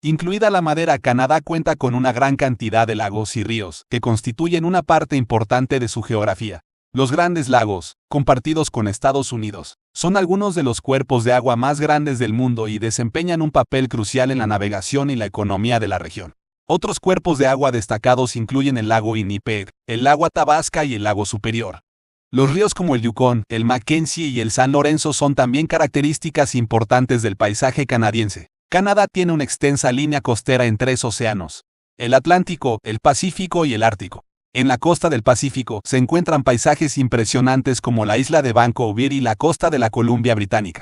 Incluida la madera, Canadá cuenta con una gran cantidad de lagos y ríos, que constituyen una parte importante de su geografía. Los Grandes Lagos, compartidos con Estados Unidos, son algunos de los cuerpos de agua más grandes del mundo y desempeñan un papel crucial en la navegación y la economía de la región. Otros cuerpos de agua destacados incluyen el lago Winnipeg, el lago Athabasca y el lago Superior. Los ríos como el Yukon, el Mackenzie y el San Lorenzo son también características importantes del paisaje canadiense. Canadá tiene una extensa línea costera en 3 océanos: el Atlántico, el Pacífico y el Ártico. En la costa del Pacífico se encuentran paisajes impresionantes como la isla de Vancouver y la costa de la Columbia Británica.